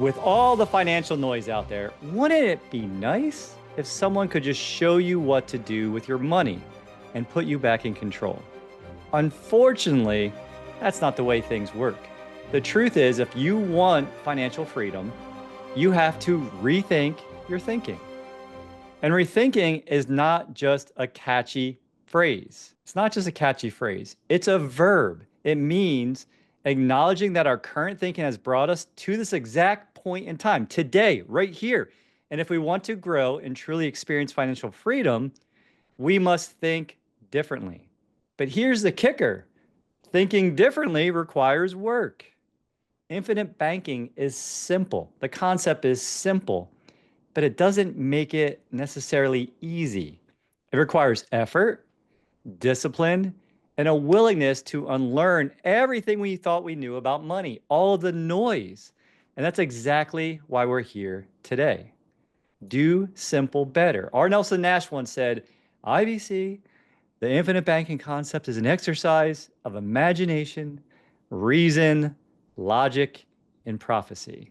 With all the financial noise out there, wouldn't it be nice if someone could just show you what to do with your money and put you back in control? Unfortunately, that's not the way things work. The truth is, if you want financial freedom, you have to rethink your thinking. And rethinking is not just a catchy phrase. It's not just a catchy phrase. It's a verb. It means acknowledging that our current thinking has brought us to this exact point in time, today, right here. And if we want to grow and truly experience financial freedom, we must think differently. But here's the kicker. Thinking differently requires work. Infinite banking is simple. The concept is simple, but it doesn't make it necessarily easy. It requires effort, discipline, and a willingness to unlearn everything we thought we knew about money, all of the noise. And that's exactly why we're here today. Do simple better. R. Nelson Nash once said, IBC, the infinite banking concept is an exercise of imagination, reason, logic, and prophecy.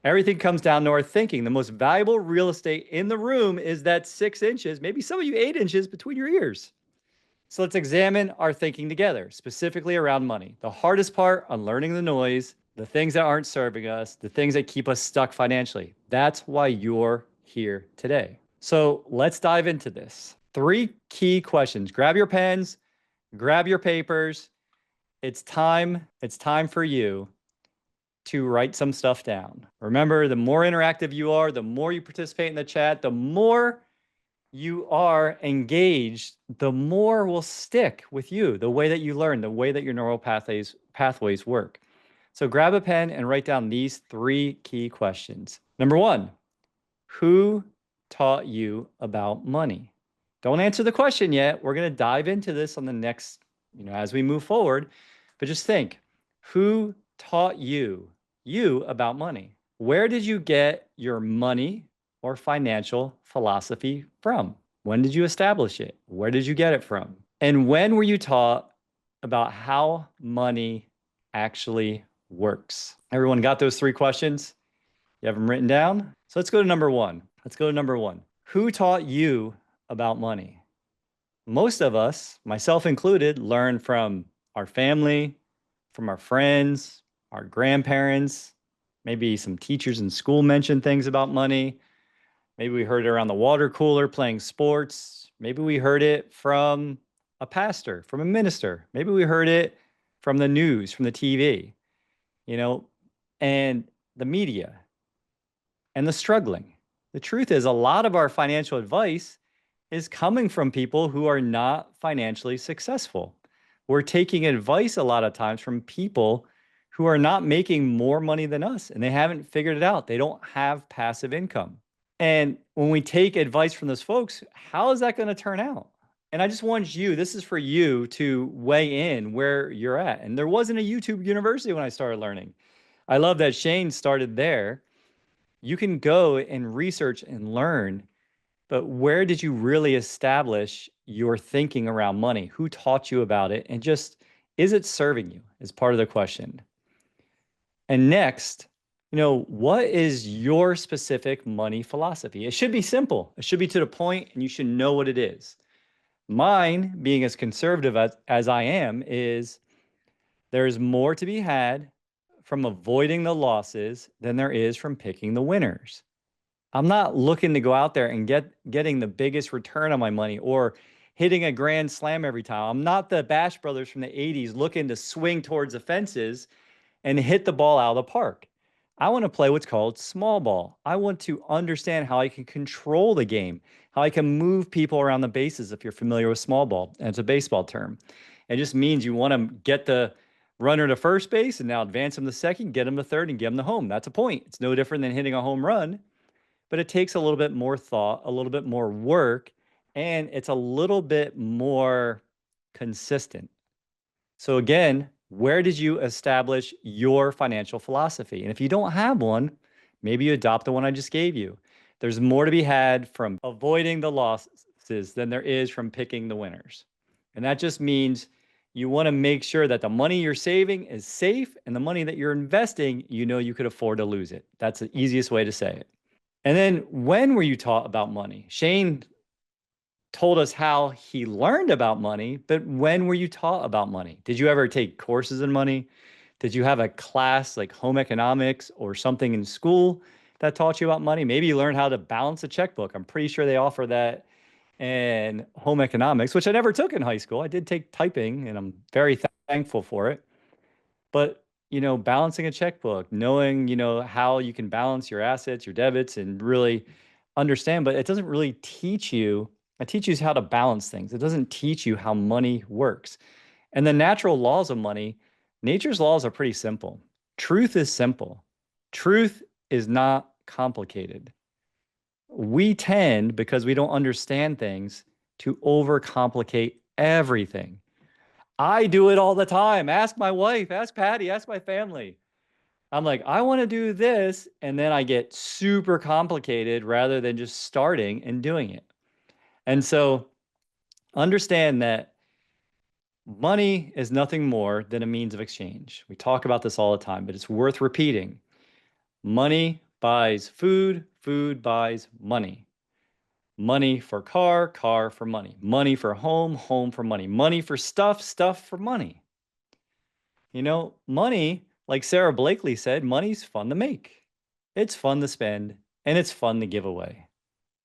Everything comes down to our thinking. The most valuable real estate in the room is that 6 inches, maybe some of you 8 inches between your ears. So let's examine our thinking together, specifically around money. The hardest part, unlearning the noise, the things that aren't serving us, the things that keep us stuck financially. That's why you're here today. So let's dive into this. 3 key questions. Grab your pens, grab your papers. It's time for you to write some stuff down. Remember, the more interactive you are, the more you participate in the chat, the more you are engaged, the more will stick with you, the way that you learn, the way that your neural pathways work. So grab a pen and write down these 3 key questions. Number 1, who taught you about money? Don't answer the question yet. We're going to dive into this on the next, as we move forward. But just think, who taught you about money? Where did you get your money or financial philosophy from? When did you establish it? Where did you get it from? And when were you taught about how money actually works? Everyone got those 3 questions? You have them written down? So let's go to number 1. Who taught you about money? Most of us, myself included, learn from our family, from our friends, our grandparents, maybe some teachers in school mentioned things about money. Maybe we heard it around the water cooler playing sports. Maybe we heard it from a pastor, from a minister. Maybe we heard it from the news, from the TV, and the media and the struggling. The truth is, a lot of our financial advice is coming from people who are not financially successful. We're taking advice a lot of times from people who are not making more money than us, and they haven't figured it out. They don't have passive income. And when we take advice from those folks, how is that going to turn out? And I just want you, this is for you to weigh in where you're at. And there wasn't a YouTube university when I started learning. I love that Shane started there. You can go and research and learn, but where did you really establish your thinking around money? Who taught you about it? And just, is it serving you is part of the question. And next, what is your specific money philosophy? It should be simple. It should be to the point, and you should know what it is. Mine, being as conservative as I am, is there's more to be had from avoiding the losses than there is from picking the winners. I'm not looking to go out there and getting the biggest return on my money or hitting a grand slam every time. I'm not the Bash Brothers from the 80s looking to swing towards the fences and hit the ball out of the park. I want to play what's called small ball. I want to understand how I can control the game, how I can move people around the bases, if you're familiar with small ball. And it's a baseball term. It just means you want to get the runner to first base and now advance him to second, get him to third, and get him to home. That's a point. It's no different than hitting a home run, but it takes a little bit more thought, a little bit more work, and it's a little bit more consistent. So again, where did you establish your financial philosophy? And if you don't have one, maybe you adopt the one I just gave you. There's more to be had from avoiding the losses than there is from picking the winners. And that just means You want to make sure that the money you're saving is safe and the money that you're investing, you know you could afford to lose it. That's the easiest way to say it. And then when were you taught about money? Shane told us how he learned about money, but when were you taught about money? Did you ever take courses in money? Did you have a class like home economics or something in school that taught you about money? Maybe you learned how to balance a checkbook. I'm pretty sure they offer that in home economics, which I never took in high school. I did take typing, and I'm very thankful for it. But, balancing a checkbook, knowing, how you can balance your assets, your debits, and really understand, but it doesn't really teach you. It teaches you how to balance things. It doesn't teach you how money works. And the natural laws of money, nature's laws are pretty simple. Truth is simple. Truth is not complicated. We tend, because we don't understand things, to overcomplicate everything. I do it all the time. Ask my wife, ask Patty, ask my family. I'm like, I want to do this. And then I get super complicated rather than just starting and doing it. And so understand that money is nothing more than a means of exchange. We talk about this all the time, but it's worth repeating. Money buys food, food buys money. Money for car, car for money. Money for home, home for money. Money for stuff, stuff for money. Money, like Sarah Blakely said, money's fun to make. It's fun to spend, and it's fun to give away.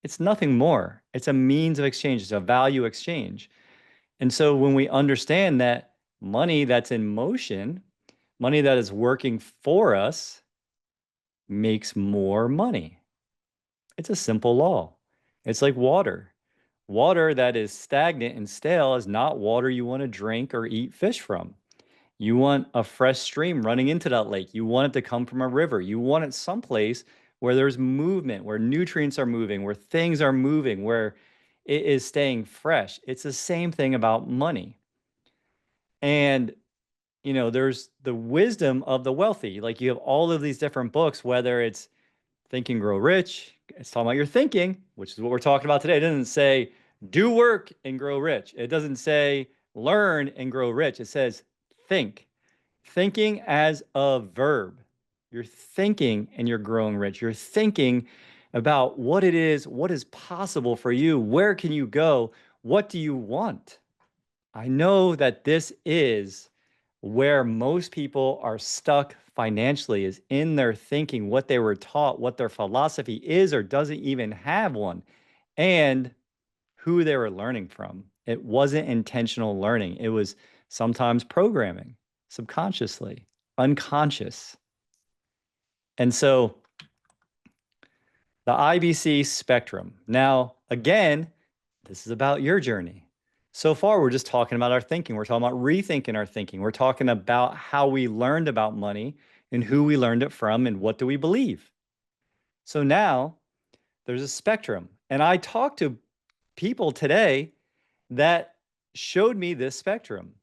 It's nothing more. It's a means of exchange. It's a value exchange. And so when we understand that money that's in motion, money that is working for us, makes more money. It's a simple law. It's like water. Water that is stagnant and stale is not water you want to drink or eat fish from. You want a fresh stream running into that lake. You want it to come from a river. You want it someplace where there's movement, where nutrients are moving, where things are moving, where it is staying fresh. It's the same thing about money. And, there's the wisdom of the wealthy. Like you have all of these different books, whether it's Think and Grow Rich, it's talking about your thinking, which is what we're talking about today. It doesn't say do work and grow rich. It doesn't say learn and grow rich. It says think. Thinking as a verb. You're thinking and you're growing rich. You're thinking about what it is, what is possible for you, where can you go, what do you want? I know that this is where most people are stuck financially, is in their thinking, what they were taught, what their philosophy is or doesn't even have one, and who they were learning from. It wasn't intentional learning. It was sometimes programming, subconsciously, unconscious. And so the IBC spectrum. Now, again, this is about your journey. So far, we're just talking about our thinking. We're talking about rethinking our thinking. We're talking about how we learned about money and who we learned it from and what do we believe. So now there's a spectrum. And I talked to people today that showed me this spectrum.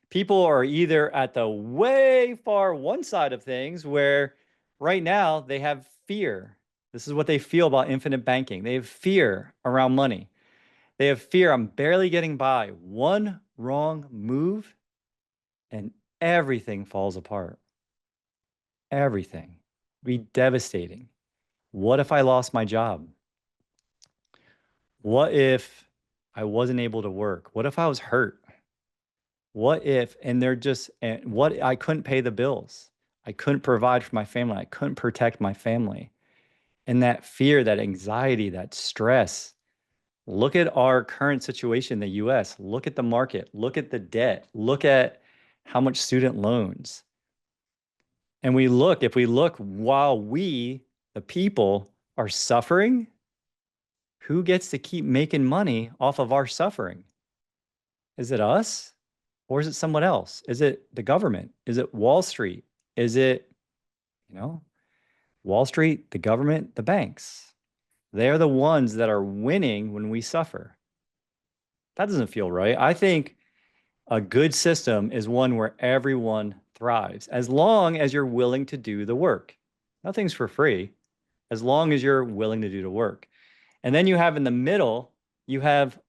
People are either at the way far one side of things where right now they have fear. This is what they feel about infinite banking. They have fear around money. They have fear. I'm barely getting by. One wrong move and everything falls apart. Everything. Be devastating. What if I lost my job? What if I wasn't able to work? What if I was hurt? What if, and they're just, and what, I couldn't pay the bills. I couldn't provide for my family. I couldn't protect my family. And that fear, that anxiety, that stress. Look at our current situation in the US. Look at the market. Look at the debt. Look at how much student loans. And if we look while we, the people, are suffering, who gets to keep making money off of our suffering? Is it us or is it someone else? Is it the government? Is it Wall Street? Is it, Wall Street, the government, the banks? They're the ones that are winning when we suffer. That doesn't feel right. I think a good system is one where everyone thrives, as long as you're willing to do the work. Nothing's for free, as long as you're willing to do the work. And then you have in the middle, you have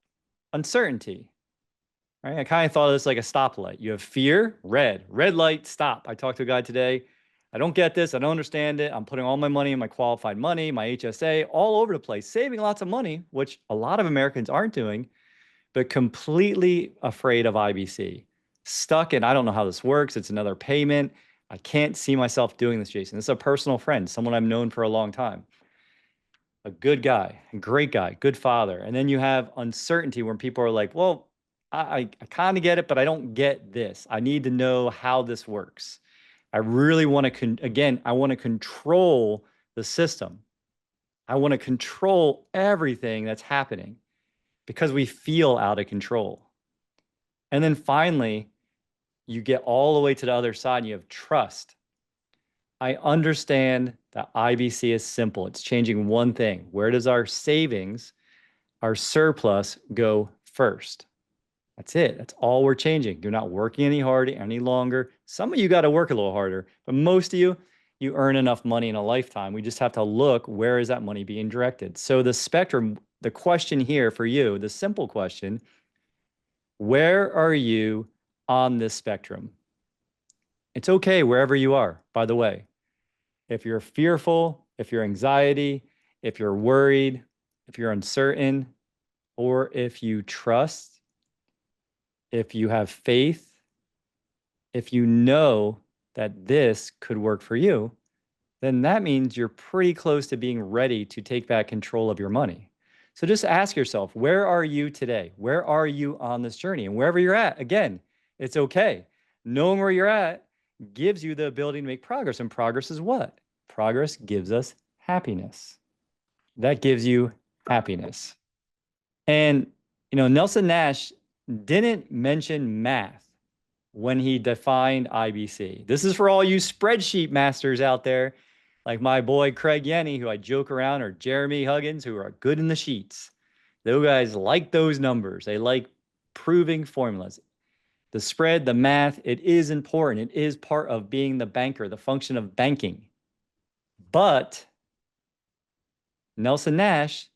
uncertainty, right? I kind of thought of this like a stoplight. You have fear, red light, stop. I talked to a guy today. I don't get this. I don't understand it. I'm putting all my money in my qualified money, my HSA, all over the place, saving lots of money, which a lot of Americans aren't doing, but completely afraid of IBC. Stuck in, I don't know how this works. It's another payment. I can't see myself doing this, Jason. This is a personal friend, someone I've known for a long time. A good guy, a great guy, good father. And then you have uncertainty when people are like, well, I kind of get it, but I don't get this. I need to know how this works. I really want to, again, I want to control the system. I want to control everything that's happening because we feel out of control. And then finally, you get all the way to the other side and you have trust. I understand that IBC is simple. It's changing one thing. Where does our savings, our surplus go first? That's it. That's all we're changing. You're not working any harder, any longer. Some of you got to work a little harder, but most of you, you earn enough money in a lifetime. We just have to look, where is that money being directed? So the spectrum, the question here for you, the simple question, where are you on this spectrum? It's okay wherever you are, by the way. If you're fearful, if you're anxiety, if you're worried, if you're uncertain, or if you trust, if you have faith, if you know that this could work for you, then that means you're pretty close to being ready to take back control of your money. So just ask yourself, where are you today? Where are you on this journey? And wherever you're at, again, it's okay. Knowing where you're at gives you the ability to make progress. And progress is what? Progress gives us happiness. That gives you happiness. And, Nelson Nash didn't mention math when he defined IBC. This is for all you spreadsheet masters out there, like my boy Craig Yenny, who I joke around, or Jeremy Huggins, who are good in the sheets. Those guys like those numbers. They like proving formulas. The spread, the math, it is important. It is part of being the banker, the function of banking. But Nelson Nash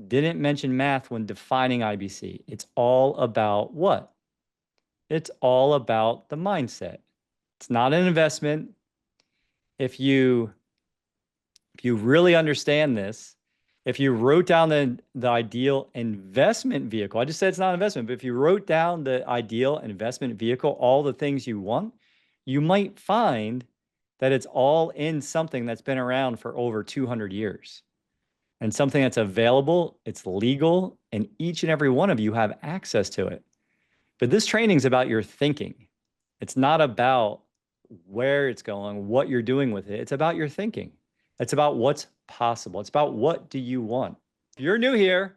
didn't mention math when defining IBC. It's all about what? It's all about the mindset. It's not an investment. If you really understand this, if you wrote down the ideal investment vehicle, I just said it's not an investment, but if you wrote down the ideal investment vehicle, all the things you want, you might find that it's all in something that's been around for over 200 years and something that's available, it's legal, and each and every one of you have access to it. But this training is about your thinking. It's not about where it's going, what you're doing with it. It's about your thinking. It's about what's possible. It's about what do you want. If you're new here,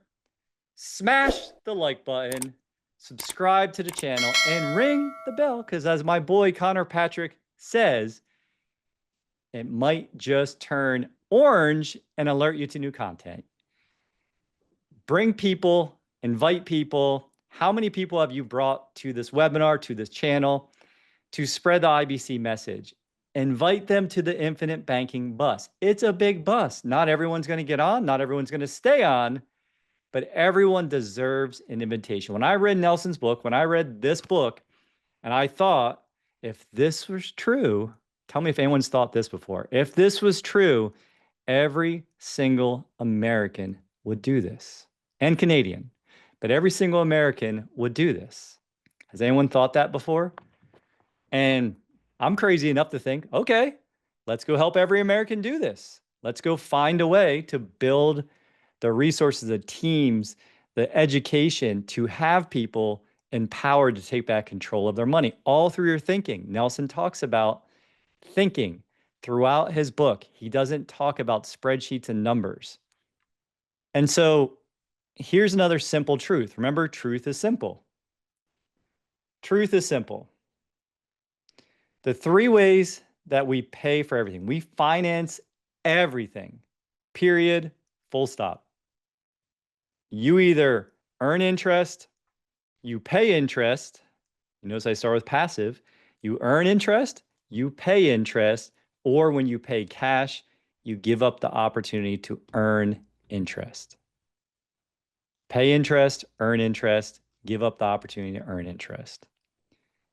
smash the like button, subscribe to the channel, and ring the bell, because as my boy Connor Patrick says, it might just turn orange and alert you to new content. Bring people, invite people. How many people have you brought to this webinar, to this channel, to spread the IBC message? Invite them to the infinite banking bus. It's a big bus. Not everyone's going to get on. Not everyone's going to stay on, but everyone deserves an invitation. When I read Nelson's book, when I read this book, and I thought, if this was true, tell me if anyone's thought this before. If this was true, every single American would do this, and Canadian, but every single American would do this. Has anyone thought that before? And I'm crazy enough to think, okay, let's go help every American do this. Let's go find a way to build the resources, the teams, the education to have people empowered to take back control of their money, all through your thinking. Nelson talks about thinking throughout his book. He doesn't talk about spreadsheets and numbers. And so here's another simple truth. Remember, truth is simple. Truth is simple. The three ways that we pay for everything, we finance everything, period, full stop. You either earn interest, you pay interest. You notice I start with passive. You earn interest, you pay interest, or when you pay cash, you give up the opportunity to earn interest. Pay interest, earn interest, give up the opportunity to earn interest.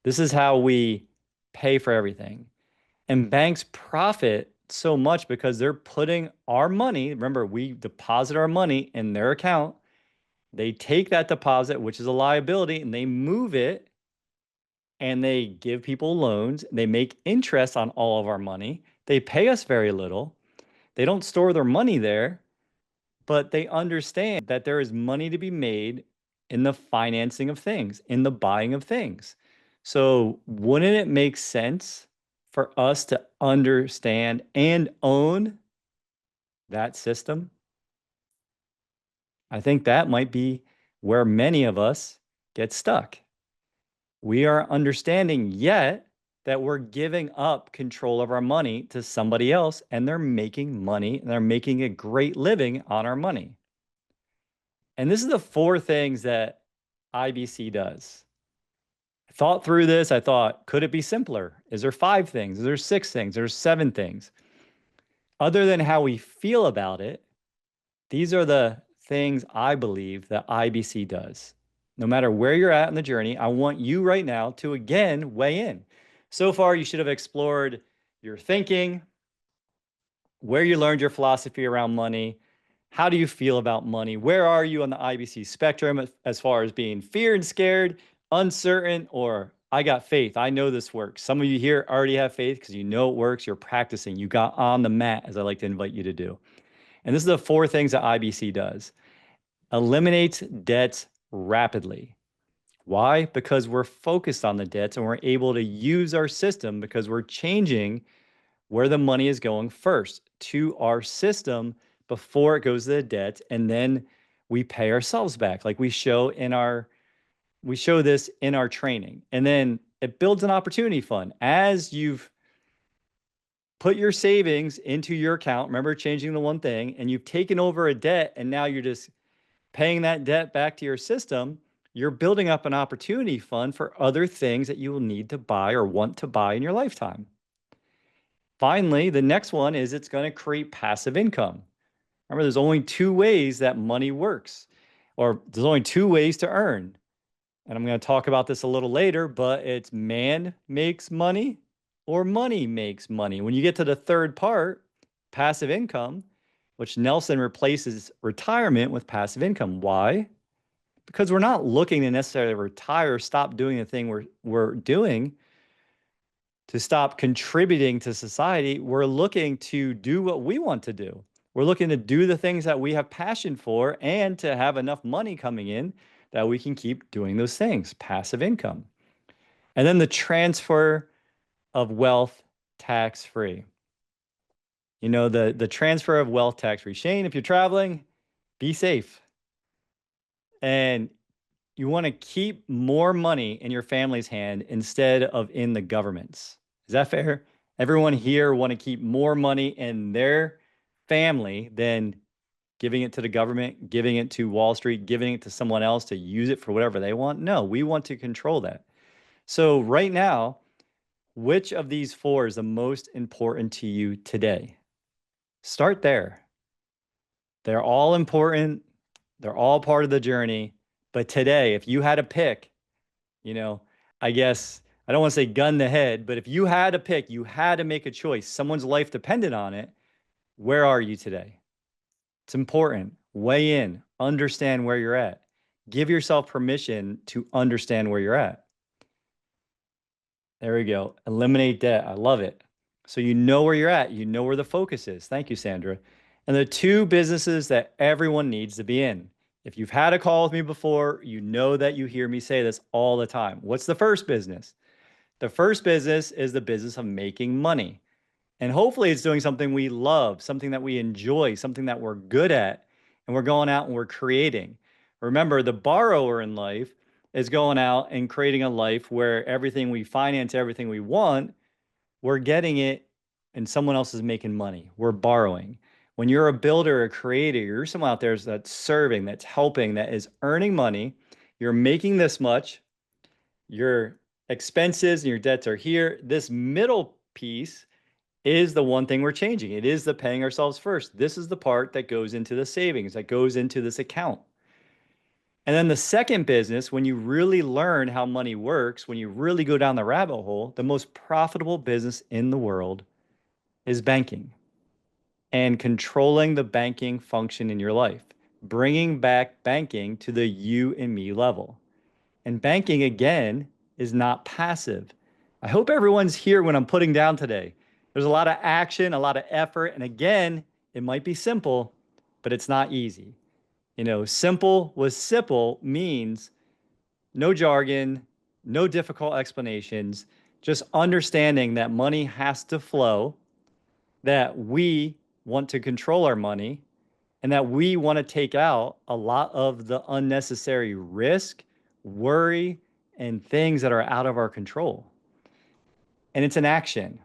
This is how we pay for everything. And banks profit so much because they're putting our money, remember, we deposit our money in their account. They take that deposit, which is a liability, and they move it and they give people loans. They make interest on all of our money. They pay us very little. They don't store their money there, but they understand that there is money to be made in the financing of things, in the buying of things. So, wouldn't it make sense for us to understand and own that system? I think that might be where many of us get stuck. We are understanding yet that we're giving up control of our money to somebody else, and they're making money and they're making a great living on our money. And this is the four things that IBC does. I thought through this. I thought, could it be simpler? Is there 5 things? Is there 6 things? There's 7 things. Other than how we feel about it, these are the things I believe that IBC does. No matter where you're at in the journey, I want you right now to again weigh in. So far, you should have explored your thinking, where you learned your philosophy around money. How do you feel about money? Where are you on the IBC spectrum as far as being fear and scared, uncertain, or I got faith? I know this works. Some of you here already have faith because you know it works. You're practicing. You got on the mat, as I like to invite you to do. And this is the 4 things that IBC does. Eliminates debts rapidly. Why? Because we're focused on the debts and we're able to use our system because we're changing where the money is going first to our system before it goes to the debt, and then we pay ourselves back like we show this in our training. And then it builds an opportunity fund as you've put your savings into your account. Remember changing the one thing, and you've taken over a debt and now you're just paying that debt back to your system. You're building up an opportunity fund for other things that you will need to buy or want to buy in your lifetime. Finally, the next one is it's going to create passive income. Remember, there's only 2 ways that money works, or there's only 2 ways to earn. And I'm going to talk about this a little later, but it's man makes money or money makes money. When you get to the third part, passive income, which Nelson replaces retirement with passive income. Why? Because we're not looking to necessarily retire, stop doing the thing we're doing, to stop contributing to society. We're looking to do what we want to do. We're looking to do the things that we have passion for and to have enough money coming in that we can keep doing those things, passive income. And then the transfer of wealth tax-free. You know, the transfer of wealth tax-free. Shane, if you're traveling, be safe. And you want to keep more money in your family's hand instead of in the government's. Is that fair? Everyone here want to keep more money in their family than giving it to the government, giving it to Wall Street, giving it to someone else to use it for whatever they want. No, we want to control that. So right now, which of these 4 is the most important to you today? Start there. They're all important. They're all part of the journey. But today, if you had to pick, I guess I don't want to say gun to head, but if you had to pick, you had to make a choice, someone's life depended on it, where are you today? It's important. Weigh in, understand where you're at. Give yourself permission to understand where you're at. There we go. Eliminate debt. I love it. So you know where you're at. You know where the focus is. Thank you, Sandra. And the 2 businesses that everyone needs to be in. If you've had a call with me before, you know that you hear me say this all the time. What's the first business? The first business is the business of making money. And hopefully it's doing something we love, something that we enjoy, something that we're good at, and we're going out and we're creating. Remember, the borrower in life is going out and creating a life where everything we finance, everything we want, we're getting it and someone else is making money. We're borrowing. When you're a builder, a creator, you're someone out there that's serving, that's helping, that is earning money. You're making this much. Your expenses and your debts are here. This middle piece is the one thing we're changing. It is the paying ourselves first. This is the part that goes into the savings, that goes into this account. And then the second business, when you really learn how money works, when you really go down the rabbit hole, the most profitable business in the world is banking and controlling the banking function in your life, bringing back banking to the you and me level. And banking, again, is not passive. I hope everyone's here when I'm putting down today. There's a lot of action, a lot of effort. And again, it might be simple, but it's not easy. Simple with Sipple means no jargon, no difficult explanations, just understanding that money has to flow, that we want to control our money, and that we want to take out a lot of the unnecessary risk, worry, and things that are out of our control. And it's an action.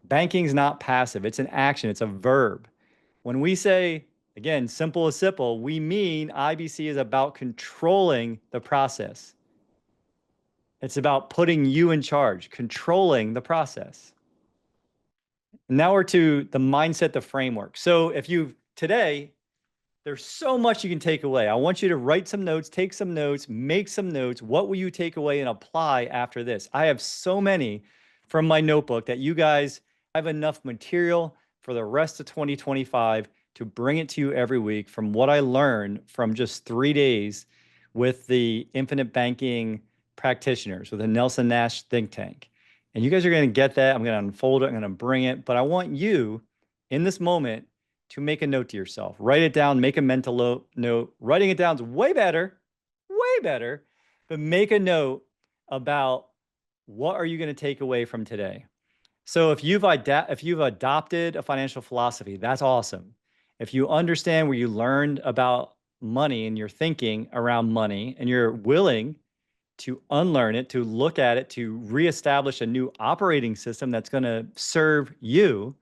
Banking is not passive, it's an action, it's a verb. When we say, again, simple as Sipple, we mean IBC is about controlling the process. It's about putting you in charge, controlling the process. Now we're to the mindset, the framework. So if you today, there's so much you can take away. I want you to write some notes, take some notes, make some notes. What will you take away and apply after this? I have so many from my notebook that you guys have enough material for the rest of 2025 to bring it to you every week from what I learned from just 3 days with the infinite banking practitioners, with the Nelson Nash think tank. And you guys are going to get that. I'm going to unfold it. I'm going to bring it. But I want you in this moment to make a note to yourself. Write it down, make a mental note. Writing it down is way better, but make a note about what are you going to take away from today. So if you've adopted a financial philosophy, that's awesome. If you understand where you learned about money and your thinking around money, and you're willing to unlearn it, to look at it, to reestablish a new operating system that's going to serve you,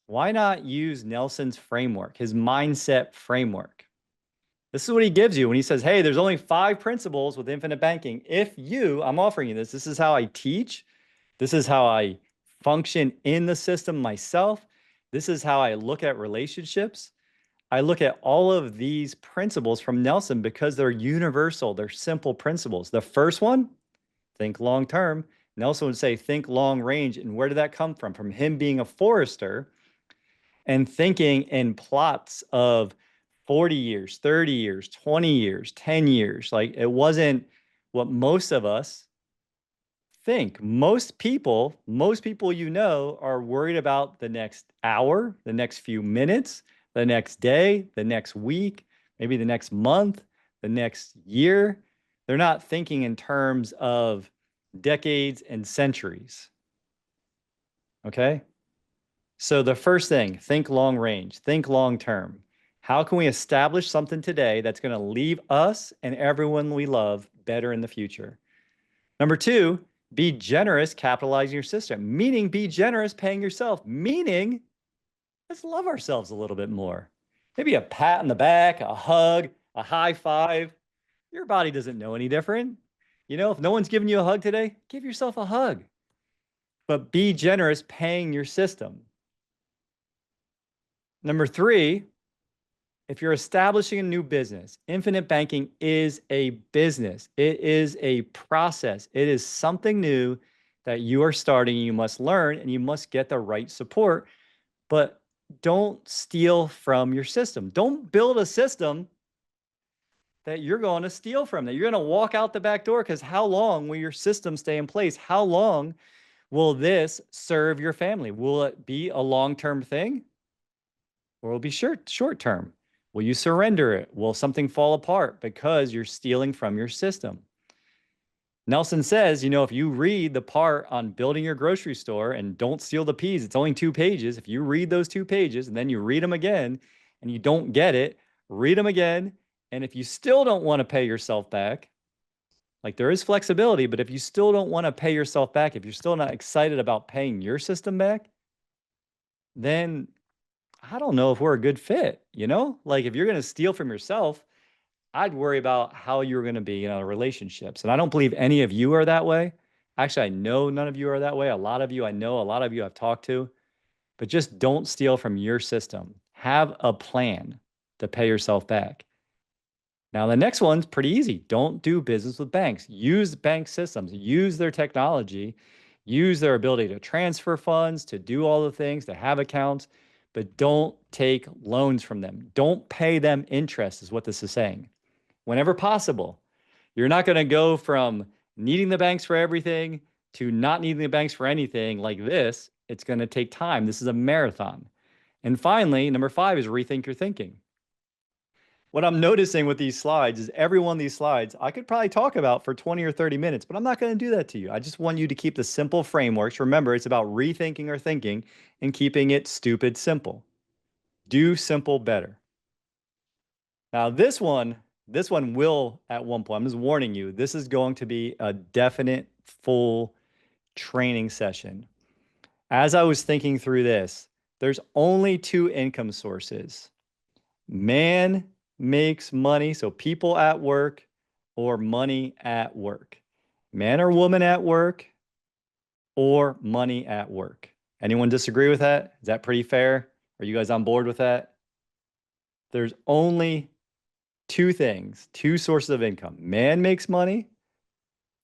why not use Nelson's framework, his mindset framework? This is what he gives you when he says, hey, there's only 5 principles with infinite banking. I'm offering you this. This is how I teach. This is how I function in the system myself. This is how I look at relationships. I look at all of these principles from Nelson because they're universal. They're simple principles. The first one, think long term. Nelson would say, think long range. And where did that come from? From him being a forester and thinking in plots of 40 years, 30 years, 20 years, 10 years. Like, it wasn't what most of us think. Most people are worried about the next hour, the next few minutes, the next day, the next week, maybe the next month, the next year. They're not thinking in terms of decades and centuries. Okay? So the first thing, think long range, think long term. How can we establish something today that's going to leave us and everyone we love better in the future? Number 2, be generous capitalizing your system, meaning be generous paying yourself, meaning let's love ourselves a little bit more. Maybe a pat on the back, a hug, a high five. Your body doesn't know any different. If no one's giving you a hug today, give yourself a hug. But be generous paying your system. Number 3, if you're establishing a new business, infinite banking is a business. It is a process. It is something new that you are starting. You must learn and you must get the right support. But don't steal from your system. Don't build a system that you're going to steal from, that you're going to walk out the back door, because how long will your system stay in place? How long will this serve your family? Will it be a long-term thing? Or will it be short-term? Will you surrender it? Will something fall apart because you're stealing from your system? Nelson says, if you read the part on building your grocery store, and don't steal the peas, it's only 2 pages. If you read those 2 pages and then you read them again and you don't get it, read them again. And if you still don't want to pay yourself back, like, there is flexibility, but if you still don't want to pay yourself back, if you're still not excited about paying your system back, then I don't know if we're a good fit, Like, if you're going to steal from yourself, I'd worry about how you're going to be in relationships. And I don't believe any of you are that way. Actually, I know none of you are that way. A lot of you I know, a lot of you I've talked to, but just don't steal from your system. Have a plan to pay yourself back. Now, the next one's pretty easy. Don't do business with banks. Use bank systems, use their technology, use their ability to transfer funds, to do all the things, to have accounts, but don't take loans from them. Don't pay them interest, is what this is saying. Whenever possible, you're not going to go from needing the banks for everything to not needing the banks for anything like this. It's going to take time. This is a marathon. And finally, number 5 is rethink your thinking. What I'm noticing with these slides is every one of these slides I could probably talk about for 20 or 30 minutes, but I'm not going to do that to you. I just want you to keep the simple frameworks. Remember, it's about rethinking or thinking and keeping it stupid simple. Do simple better. Now, this one will at one point, I'm just warning you, this is going to be a definite full training session. As I was thinking through this, there's only 2 income sources. Man makes money, so people at work, or money at work. Man or woman at work, or money at work. Anyone disagree with that? Is that pretty fair? Are you guys on board with that? There's only 2 things, 2 sources of income. Man makes money,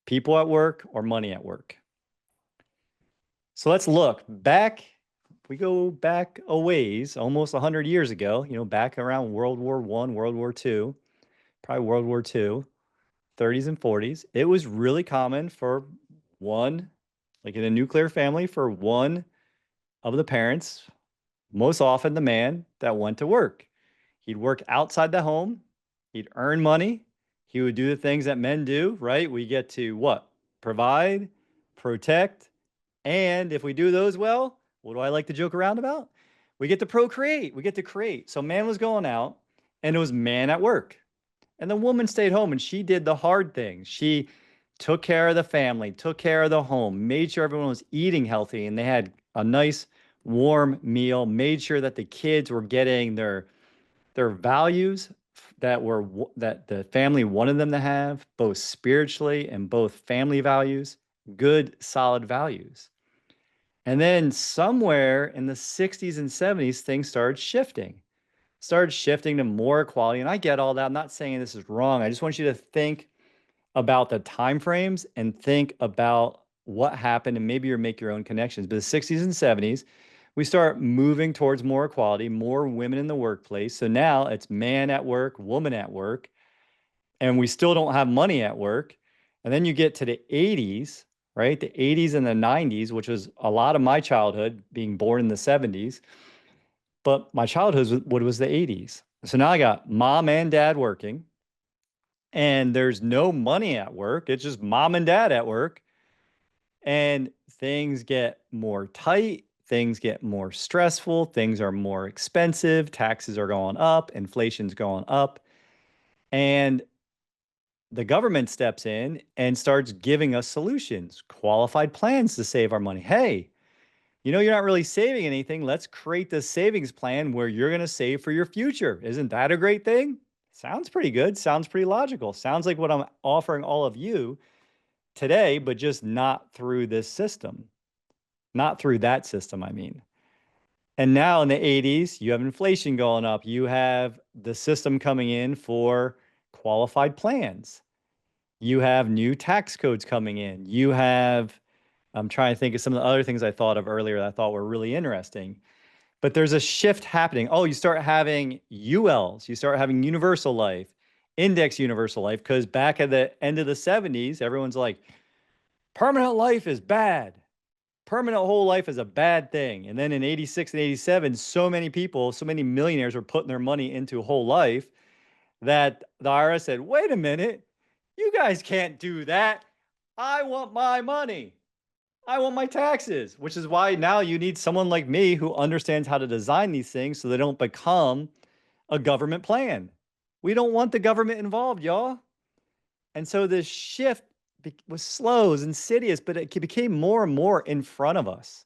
people at work, or money at work. So let's look back. We go back a ways, almost 100 years ago, back around World War I, World War II, probably World War II, 30s and 40s. It was really common for one, like in a nuclear family, for one of the parents, most often the man, that went to work. He'd work outside the home, he'd earn money, he would do the things that men do, right? We get to what? Provide, protect, and if we do those well, what do I like to joke around about? We get to procreate, we get to create. So man was going out and it was man at work. And the woman stayed home and she did the hard things. She took care of the family, took care of the home, made sure everyone was eating healthy and they had a nice warm meal, made sure that the kids were getting their values that the family wanted them to have, both spiritually and both family values, good solid values. And then somewhere in the 60s and 70s, things started shifting to more equality. And I get all that. I'm not saying this is wrong. I just want you to think about the time frames and think about what happened, and maybe you make your own connections. But the 60s and 70s, we start moving towards more equality, more women in the workplace. So now it's man at work, woman at work, and we still don't have money at work. And then you get to the 80s, right? The 80s and the 90s, which was a lot of my childhood, being born in the 70s. But my childhood was the 80s. So now I got mom and dad working, and there's no money at work. It's just mom and dad at work. And things get more tight, things get more stressful, things are more expensive, taxes are going up, inflation's going up. And the government steps in and starts giving us solutions, qualified plans to save our money. Hey, you're not really saving anything. Let's create this savings plan where you're going to save for your future. Isn't that a great thing? Sounds pretty good. Sounds pretty logical. Sounds like what I'm offering all of you today, but just not through this system. Not through that system, I mean. And now in the 80s, you have inflation going up. You have the system coming in for qualified plans. You have new tax codes coming in. I'm trying to think of some of the other things I thought of earlier that I thought were really interesting. But there's a shift happening. Oh, you start having ULs, you start having universal life, index universal life, because back at the end of the 70s, everyone's like, permanent life is bad. Permanent whole life is a bad thing. And then in 86 and 87, so many people, so many millionaires were putting their money into whole life that the IRS said, wait a minute, you guys can't do that. I want my money. I want my taxes, which is why now you need someone like me who understands how to design these things so they don't become a government plan. We don't want the government involved, y'all. And so this shift was slow, it was insidious, but it became more and more in front of us,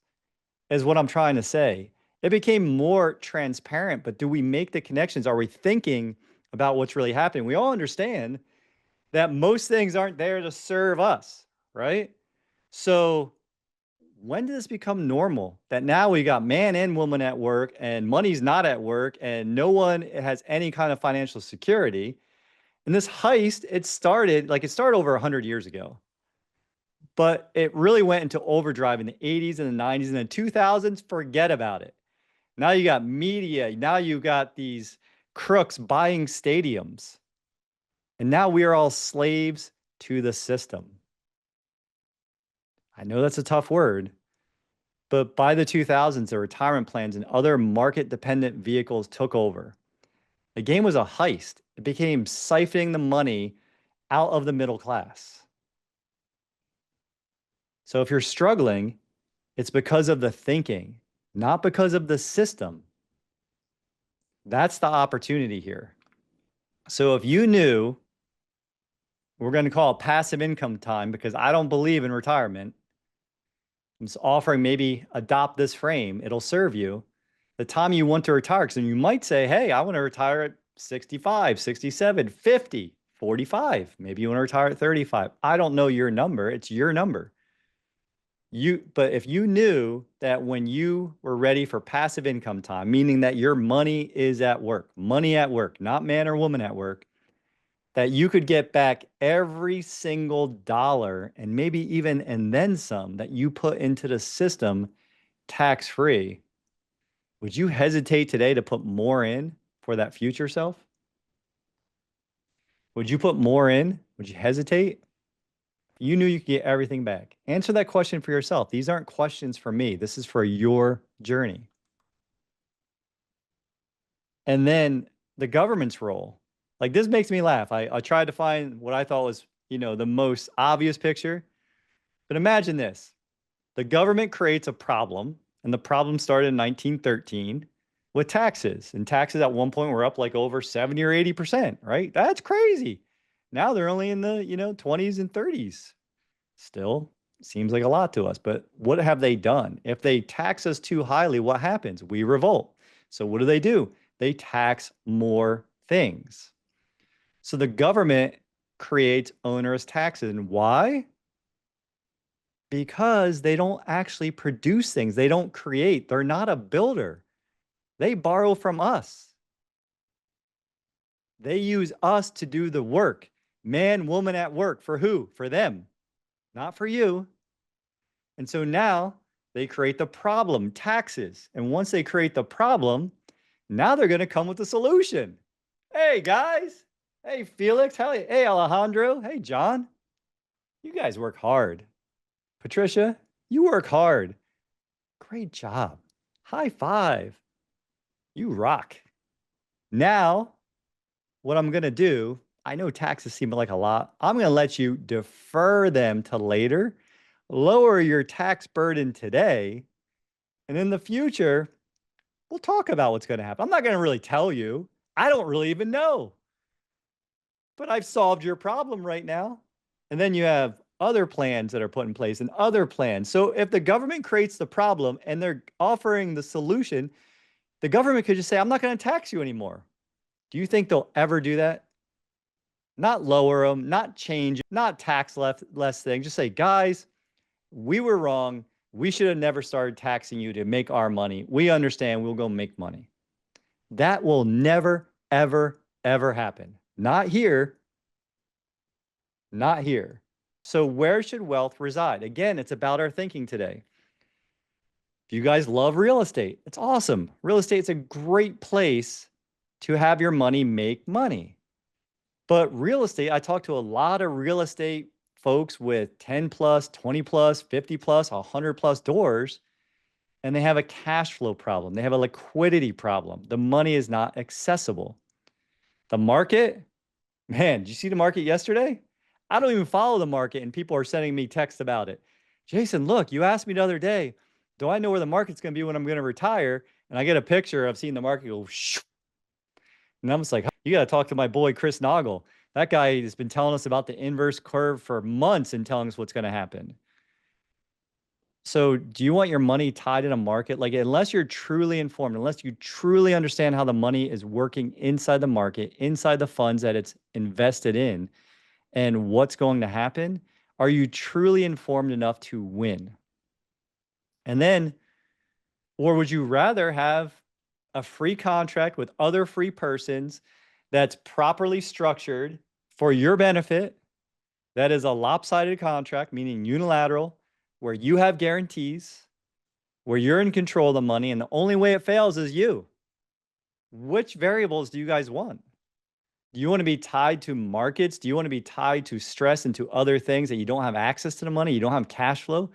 is what I'm trying to say. It became more transparent, but do we make the connections? Are we thinking about what's really happening? We all understand that most things aren't there to serve us, right? So when did this become normal that now we got man and woman at work and money's not at work and no one has any kind of financial security? And this heist, it started over 100 years ago, but it really went into overdrive in the 80s and the 90s and the 2000s. Forget about it. Now you got media. Now you got these crooks buying stadiums. And now we are all slaves to the system. I know that's a tough word, but by the 2000s, the retirement plans and other market dependent vehicles took over. The game was a heist. It became siphoning the money out of the middle class. So if you're struggling, it's because of the thinking, not because of the system. That's the opportunity here. So if you knew, we're going to call it passive income time because I don't believe in retirement. I'm just offering maybe adopt this frame. It'll serve you. The time you want to retire, because you might say, hey, I want to retire at 65, 67, 50, 45. Maybe you want to retire at 35. I don't know your number. It's your number. But if you knew that when you were ready for passive income time, meaning that your money is at work, money at work, not man or woman at work, that you could get back every single dollar and maybe even and then some that you put into the system tax free, would you hesitate today to put more in for that future self? Would you put more in? Would you hesitate? You knew you could get everything back. Answer that question for yourself. These aren't questions for me. This is for your journey. And then the government's role. Like this makes me laugh. I tried to find what I thought was, the most obvious picture. But imagine this. The government creates a problem, and the problem started in 1913 with taxes. And taxes at one point were up like over 70 or 80%, right? That's crazy. Now they're only in the, 20s and 30s. Still seems like a lot to us, but what have they done? If they tax us too highly, what happens? We revolt. So what do? They tax more things. So the government creates onerous taxes. And why? Because they don't actually produce things. They don't create. They're not a builder. They borrow from us. They use us to do the work. Man, woman at work. For who? For them, not for you. And so now they create the problem, taxes. And once they create the problem, now they're going to come with a solution. Hey, guys. Hey, Felix. Hey, Alejandro. Hey, John. You guys work hard. Patricia, you work hard. Great job. High five. You rock. Now, what I'm going to do, I know taxes seem like a lot. I'm going to let you defer them to later, lower your tax burden today, and in the future, we'll talk about what's going to happen. I'm not going to really tell you. I don't really even know. But I've solved your problem right now. And then you have other plans that are put in place and other plans. So if the government creates the problem and they're offering the solution, the government could just say, I'm not going to tax you anymore. Do you think they'll ever do that? Not lower them, not change, not tax less things. Just say, guys, we were wrong. We should have never started taxing you to make our money. We understand. We'll go make money. That will never, ever, ever happen. Not here. Not here. So where should wealth reside? Again, it's about our thinking today. If you guys love real estate, it's awesome. Real estate's a great place to have your money make money. But real estate, I talk to a lot of real estate folks with 10 plus, 20 plus, 50 plus, 100 plus doors, and they have a cash flow problem. They have a liquidity problem. The money is not accessible. The market, man, did you see the market yesterday? I don't even follow the market, and people are sending me texts about it. Jason, look, you asked me the other day, do I know where the market's going to be when I'm going to retire? And I get a picture of seeing the market go, shoo. And I'm just like, you got to talk to my boy, Chris Noggle. That guy has been telling us about the inverse curve for months and telling us what's going to happen. So do you want your money tied in a market? Like, unless you're truly informed, unless you truly understand how the money is working inside the market, inside the funds that it's invested in, and what's going to happen, are you truly informed enough to win? And then, or would you rather have a free contract with other free persons that's properly structured For your benefit, that is a lopsided contract, meaning unilateral, where you have guarantees, where you're in control of the money, and the only way it fails is you. Which variables do you guys want? Do you want to be tied to markets? Do you want to be tied to stress and to other things that you don't have access to the money, you don't have cash flow?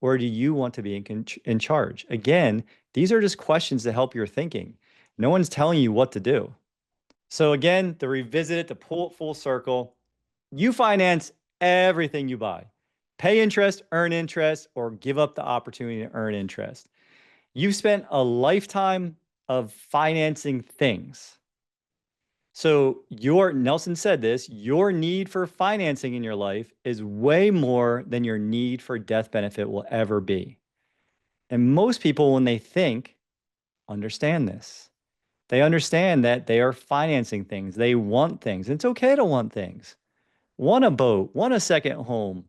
Or do you want to be in charge? Again, these are just questions to help your thinking. No one's telling you what to do. So again, to revisit it, to pull it full circle, you finance everything you buy. Pay interest, earn interest, or give up the opportunity to earn interest. You've spent a lifetime of financing things. So Nelson said this, your need for financing in your life is way more than your need for death benefit will ever be. And most people, when they think, understand this. They understand that they are financing things. They want things. It's okay to want things. Want a boat, want a second home,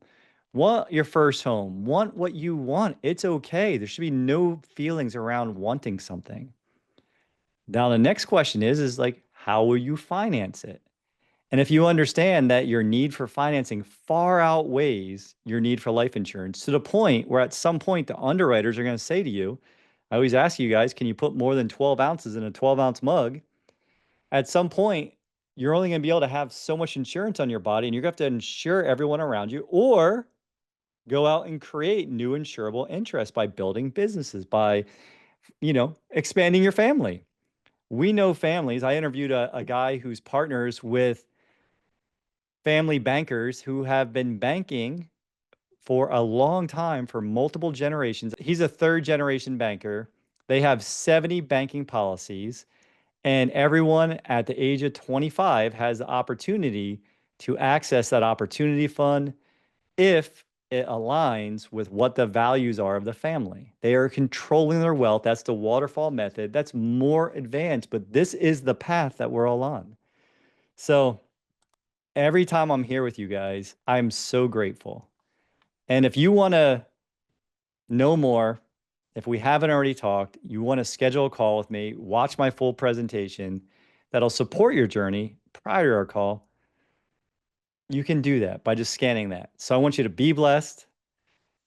want your first home, want what you want. It's okay. There should be no feelings around wanting something. Now, the next question is like, how will you finance it? And if you understand that your need for financing far outweighs your need for life insurance to the point where at some point the underwriters are going to say to you, I always ask you guys, can you put more than 12 ounces in a 12-ounce mug? At some point, you're only going to be able to have so much insurance on your body, and you're going to have to insure everyone around you, or go out and create new insurable interests by building businesses, by, expanding your family. We know families. I interviewed a guy who's partners with family bankers who have been banking for a long time, for multiple generations. He's a third generation banker. They have 70 banking policies, and everyone at the age of 25 has the opportunity to access that opportunity fund if it aligns with what the values are of the family. They are controlling their wealth. That's the waterfall method. That's more advanced, but this is the path that we're all on. So every time I'm here with you guys, I'm so grateful. And if you want to know more, if we haven't already talked, you want to schedule a call with me, watch my full presentation that'll support your journey prior to our call, you can do that by just scanning that. So I want you to be blessed.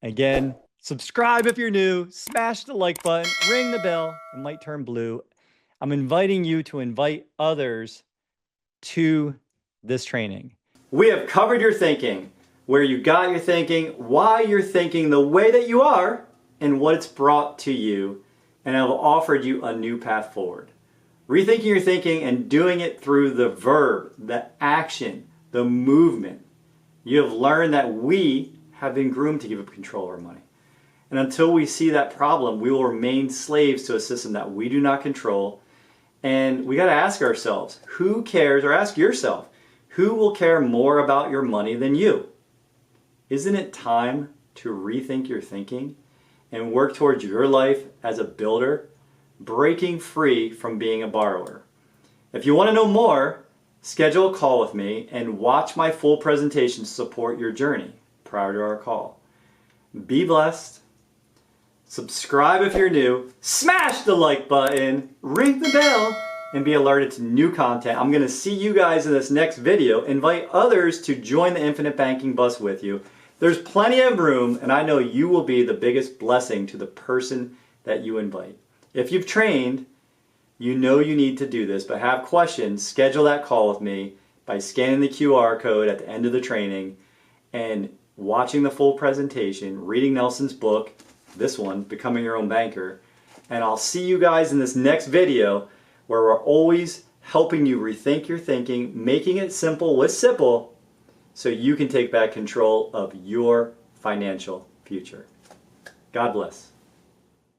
Again, subscribe if you're new, smash the like button, ring the bell, it might turn blue. I'm inviting you to invite others to this training. We have covered your thinking, where you got your thinking, why you're thinking the way that you are, and what it's brought to you, and I've offered you a new path forward. Rethinking your thinking and doing it through the verb, the action, the movement. You have learned that we have been groomed to give up control of our money. And until we see that problem, we will remain slaves to a system that we do not control. And we got to ask ourselves, who cares, or ask yourself, who will care more about your money than you? Isn't it time to rethink your thinking and work towards your life as a builder, breaking free from being a borrower? If you want to know more, schedule a call with me and watch my full presentation to support your journey prior to our call. Be blessed. Subscribe if you're new. Smash the like button, ring the bell, and be alerted to new content. I'm going to see you guys in this next video. Invite others to join the Infinite Banking Bus with you. There's plenty of room, and I know you will be the biggest blessing to the person that you invite. If you've trained, you know you need to do this, but have questions, schedule that call with me by scanning the QR code at the end of the training and watching the full presentation, reading Nelson's book, this one, Becoming Your Own Banker, and I'll see you guys in this next video where we're always helping you rethink your thinking, making it simple with Sipple so you can take back control of your financial future. God bless.